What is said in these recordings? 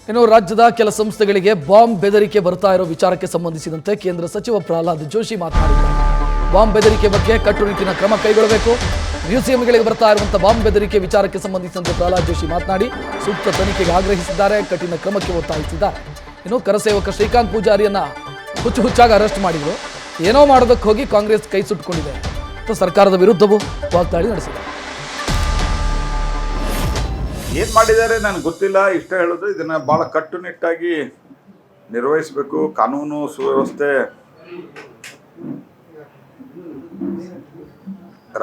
ಇನ್ನು ರಾಜ್ಯದ ಕೆಲ ಸಂಸ್ಥೆಗಳಿಗೆ ಬಾಂಬ್ ಬೆದರಿಕೆ ಬರ್ತಾ ಇರೋ ವಿಚಾರಕ್ಕೆ ಸಂಬಂಧಿಸಿದಂತೆ ಕೇಂದ್ರ ಸಚಿವ ಪ್ರಹ್ಲಾದ್ ಜೋಶಿ ಮಾತನಾಡಿದ್ದಾರೆ. ಬಾಂಬ್ ಬೆದರಿಕೆ ಬಗ್ಗೆ ಕಟ್ಟುನಿಟ್ಟಿನ ಕ್ರಮ ಕೈಗೊಳ್ಳಬೇಕು. ಮ್ಯೂಸಿಯಂಗಳಿಗೆ ಬರ್ತಾ ಇರುವಂತಹ ಬಾಂಬ್ ಬೆದರಿಕೆ ವಿಚಾರಕ್ಕೆ ಸಂಬಂಧಿಸಿದಂತೆ ಪ್ರಹ್ಲಾದ್ ಜೋಶಿ ಮಾತನಾಡಿ ಸೂಕ್ತ ತನಿಖೆಗೆ ಆಗ್ರಹಿಸಿದ್ದಾರೆ, ಕಠಿಣ ಕ್ರಮಕ್ಕೆ ಒತ್ತಾಯಿಸಿದ್ದಾರೆ. ಇನ್ನು ಕರಸೇವಕ ಶ್ರೀಕಾಂತ್ ಪೂಜಾರಿಯನ್ನ ಹುಚ್ಚಾಗಿ ಅರೆಸ್ಟ್ ಮಾಡಿದ್ರು. ಏನೋ ಮಾಡೋದಕ್ಕೆ ಹೋಗಿ ಕಾಂಗ್ರೆಸ್ ಕೈ ಸುಟ್ಟುಕೊಂಡಿದೆ ಮತ್ತು ಸರ್ಕಾರದ ವಿರುದ್ಧವೂ ವಾಗ್ದಾಳಿ ನಡೆಸಿದೆ. ಏನು ಮಾಡಿದ್ದಾರೆ ನನಗೆ ಗೊತ್ತಿಲ್ಲ. ಇಷ್ಟ ಹೇಳೋದು ಇದನ್ನು ಭಾಳ ಕಟ್ಟುನಿಟ್ಟಾಗಿ ನಿರ್ವಹಿಸಬೇಕು. ಕಾನೂನು ಸುವ್ಯವಸ್ಥೆ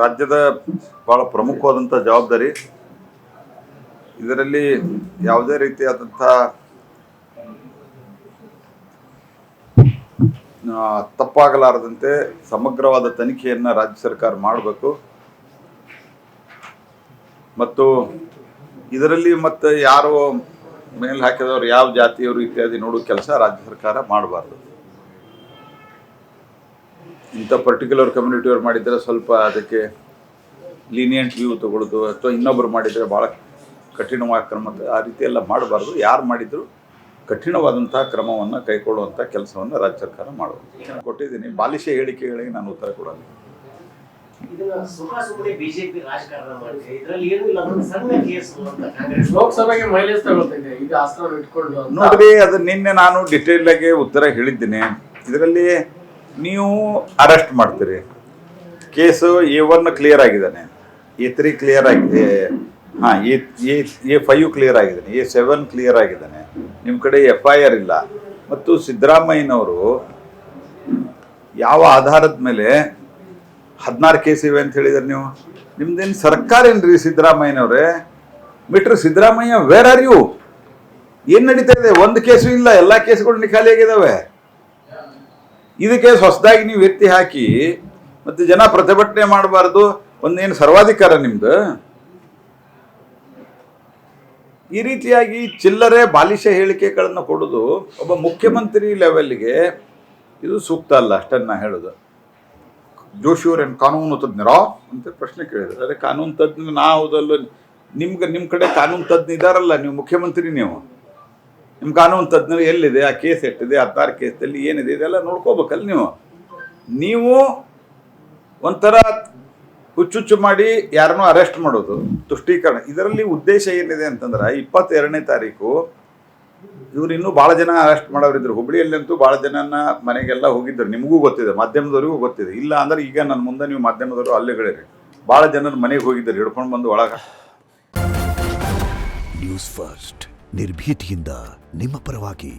ರಾಜ್ಯದ ಭಾಳ ಪ್ರಮುಖವಾದಂಥ ಜವಾಬ್ದಾರಿ. ಇದರಲ್ಲಿ ಯಾವುದೇ ರೀತಿಯಾದಂಥ ತಪ್ಪಾಗಲಾರದಂತೆ ಸಮಗ್ರವಾದ ತನಿಖೆಯನ್ನು ರಾಜ್ಯ ಸರ್ಕಾರ ಮಾಡಬೇಕು. ಮತ್ತು ಇದರಲ್ಲಿ ಮತ್ತೆ ಯಾರು ಮೇಲೆ ಹಾಕಿದವರು ಯಾವ ಜಾತಿಯವರು ಇತ್ಯಾದಿ ನೋಡೋ ಕೆಲಸ ರಾಜ್ಯ ಸರ್ಕಾರ ಮಾಡಬಾರ್ದು. ಇಂಥ ಪರ್ಟಿಕ್ಯುಲರ್ ಕಮ್ಯುನಿಟಿಯವ್ರು ಮಾಡಿದರೆ ಸ್ವಲ್ಪ ಅದಕ್ಕೆ ಲೀನಿಯಂಟ್ ವ್ಯೂ ತಗೊಳ್ಳೋದು, ಅಥವಾ ಇನ್ನೊಬ್ಬರು ಮಾಡಿದರೆ ಭಾಳ ಕಠಿಣವಾದ ಕ್ರಮ, ಆ ರೀತಿ ಎಲ್ಲ ಮಾಡಬಾರ್ದು. ಯಾರು ಮಾಡಿದರೂ ಕಠಿಣವಾದಂಥ ಕ್ರಮವನ್ನು ಕೈಗೊಳ್ಳುವಂಥ ಕೆಲಸವನ್ನು ರಾಜ್ಯ ಸರ್ಕಾರ ಮಾಡಬೇಕು. ಕೊಟ್ಟಿದ್ದೀನಿ. ಬಾಲಿಶ ಹೇಳಿಕೆಗಳಿಗೆ ನಾನು ಉತ್ತರ ಕೊಡಲ್ಲ. ನೋಡ್ರಿ, ಅದು ನಿನ್ನೆ ನಾನು ಡಿಟೇಲ್ ಆಗಿ ಉತ್ತರ ಹೇಳಿದ್ದೀನಿ. ಇದರಲ್ಲಿ ನೀವು ಅರೆಸ್ಟ್ ಮಾಡ್ತೀರಿ. ಕೇಸು A1 ಕ್ಲಿಯರ್ ಆಗಿದ್ದಾನೆ, A3 ಕ್ಲಿಯರ್ ಆಗಿದೆ, A5 ಕ್ಲಿಯರ್ ಆಗಿದ್ದಾನೆ, A7 ಕ್ಲಿಯರ್ ಆಗಿದ್ದಾನೆ. ನಿಮ್ಮ ಕಡೆ FIR ಇಲ್ಲ. ಮತ್ತು ಸಿದ್ದರಾಮಯ್ಯನವರು ಯಾವ ಆಧಾರದ ಮೇಲೆ 16 ಕೇಸ್ ಇವೆ ಅಂತ ಹೇಳಿದ್ರೆ ನೀವು ನಿಮ್ದೇನು ಸರ್ಕಾರ ಏನ್ರಿ ಸಿದ್ದರಾಮಯ್ಯನವ್ರೆ? Mister Siddaramaiah, where are you? ಏನು ನಡೀತಾ ಇದೆ? ಒಂದು ಕೇಸು ಇಲ್ಲ, ಎಲ್ಲ ಕೇಸ್ಗಳು ಖಾಲಿಯಾಗಿದ್ದಾವೆ. ಇದು ಕೇಸ್ ಹೊಸದಾಗಿ ನೀವು ಎತ್ತಿ ಹಾಕಿ ಮತ್ತು ಜನ ಪ್ರತಿಭಟನೆ ಮಾಡಬಾರ್ದು. ಒಂದೇನು ಸರ್ವಾಧಿಕಾರ ನಿಮ್ದು? ಈ ರೀತಿಯಾಗಿ ಚಿಲ್ಲರೆ ಬಾಲಿಶ ಹೇಳಿಕೆಗಳನ್ನು ಕೊಡೋದು ಒಬ್ಬ ಮುಖ್ಯಮಂತ್ರಿ ಲೆವೆಲ್ಗೆ ಇದು ಸೂಕ್ತ ಅಲ್ಲ. ಅಷ್ಟನ್ನು ಹೇಳೋದು. ಜೋಶಿಯವ್ರೇನು ಕಾನೂನು ತಜ್ಞರಾ ಅಂತ ಪ್ರಶ್ನೆ ಕೇಳಿದ್ರು. ಅದೇ ಕಾನೂನು ತಜ್ಞ ನಾವುದಲ್ಲ. ನಿಮ್ಮ ಕಡೆ ಕಾನೂನು ತಜ್ಞ ಇದ್ದಾರಲ್ಲ, ನೀವು ಮುಖ್ಯಮಂತ್ರಿ, ನಿಮ್ಮ ಕಾನೂನು ತಜ್ಞರು ಎಲ್ಲಿದೆ? ಆ ಕೇಸ್ ಎಷ್ಟಿದೆ? 16 ಕೇಸಲ್ಲಿ ಏನಿದೆ? ಇದೆಲ್ಲ ನೋಡ್ಕೋಬೇಕಲ್ಲ. ನೀವು ಒಂಥರ ಹುಚ್ಚುಚ್ಚು ಮಾಡಿ ಯಾರನ್ನೂ ಅರೆಸ್ಟ್ ಮಾಡೋದು, ತುಷ್ಟೀಕರಣ. ಇದರಲ್ಲಿ ಉದ್ದೇಶ ಏನಿದೆ ಅಂತಂದ್ರೆ 22ನೇ ತಾರೀಕು ಇವ್ರು ಇನ್ನೂ ಭಾಳ ಜನ ಅರೆಸ್ಟ್ ಮಾಡೋರಿದ್ರು. ಹುಬ್ಬಳ್ಳಿಯಲ್ಲಂತೂ ಭಾಳ ಜನನ ಮನೆಗೆಲ್ಲ ಹೋಗಿದ್ರು. ನಿಮಗೂ ಗೊತ್ತಿದೆ, ಮಾಧ್ಯಮದವರಿಗೂ ಗೊತ್ತಿದೆ. ಇಲ್ಲ ಅಂದ್ರೆ ಈಗ ನನ್ನ ಮುಂದೆ ನೀವು ಮಾಧ್ಯಮದವರು ಅಲ್ಲಿಗಳಿರಿ. ಭಾಳ ಜನರ ಮನೆಗೆ ಹೋಗಿದ್ರು, ಹಿಡ್ಕೊಂಡು ಬಂದು ಒಳಗೆ. ನ್ಯೂಸ್ ಫಸ್ಟ್, ನಿರ್ಭೀತಿಯಿಂದ ನಿಮ್ಮ ಪರವಾಗಿ.